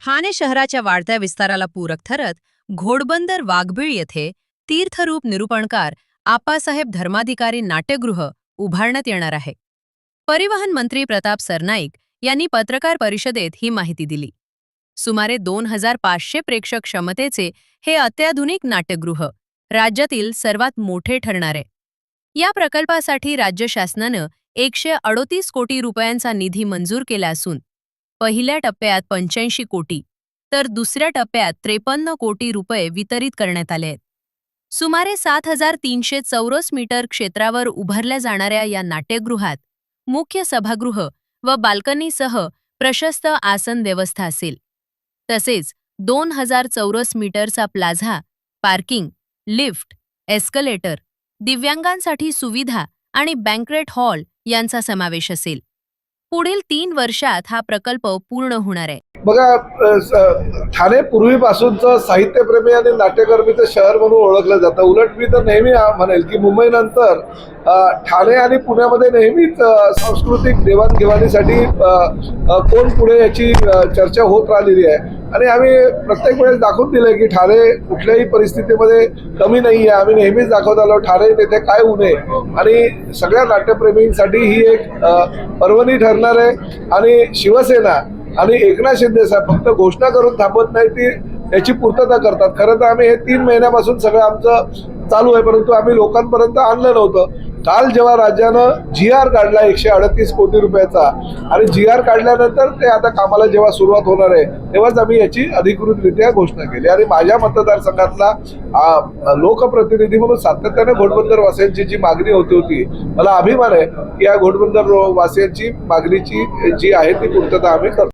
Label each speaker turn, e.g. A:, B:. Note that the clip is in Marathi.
A: ठाणे शहराच्या वाढत्या विस्ताराला पूरक ठरत घोडबंदर वाघबीळ येथे तीर्थरूप निरूपणकार आप्पासाहेब धर्माधिकारी नाट्यगृह उभारण्यात येणार आहे। परिवहन मंत्री प्रताप सरनाईक यांनी पत्रकार परिषदेत ही माहिती दिली। सुमारे 2500 प्रेक्षक क्षमतेचे हे अत्याधुनिक नाट्यगृह राज्यातील सर्वात मोठे ठरणार आहे। या प्रकल्पासाठी राज्य शासनाने 138 कोटी रुपयांचा निधी मंजूर केला असून पहिल्या टप्प्यात 85 कोटी तर दुसऱ्या टप्प्यात 53 कोटी रुपये वितरित करण्यात आले आहेत। सुमारे 7300 चौरस मीटर क्षेत्रावर उभारल्या जाणाऱ्या या नाट्यगृहात मुख्य सभागृह व बाल्कनीसह प्रशस्त आसन व्यवस्था असेल। तसेच 2000 चौरस मीटरचा प्लाझा, पार्किंग, लिफ्ट, एस्कलेटर, दिव्यांगांसाठी सुविधा आणि बँक्वेट हॉल यांचा समावेश असेल। पुढील 3 वर्षात हा प्रकल्प पूर्ण होणार आहे।
B: बघा, ठाणे पूर्वीपासूनचं साहित्यप्रेमी आणि नाट्यकर्मीचं शहर म्हणून ओळखलं जातं। उलट मी तर नेहमी म्हणेल की मुंबईनंतर ठाणे आणि पुण्यामध्ये नेहमीच सांस्कृतिक देवाणघेवाणीसाठी कोण पुढे याची चर्चा होत राहिलेली आहे आणि आम्ही प्रत्येक वेळेस दाखवून दिलंय की ठाणे कुठल्याही परिस्थितीमध्ये कमी नाही आहे। आम्ही नेहमीच दाखवत आलो ठाणे तेथे काय उणे आणि सगळ्या नाट्यप्रेमींसाठी ही एक पर्वणी ठरणार आहे। आणि शिवसेना आणि एकनाथ शिंदे साहेब फक्त घोषणा करून थांबत नाही, ती याची पूर्तता करतात। खरं तर आम्ही हे 3 महिन्यापासून सगळं आमचं चालू आहे, परंतु आम्ही लोकांपर्यंत आणलं नव्हतं। काल जेव्हा राज्यानं GR काढला 138 कोटी रुपयाचा आणि GR काढल्यानंतर ते आता कामाला जेव्हा सुरुवात होणार आहे तेव्हाच आम्ही याची अधिकृतरित्या घोषणा केली। आणि माझ्या मतदारसंघातला लोकप्रतिनिधी म्हणून सातत्याने घोडबंदर वासियांची जी मागणी होती मला अभिमान आहे की या घोडबंदर वासियांची मागणीची जी आहे ती पूर्तता आम्ही करतो।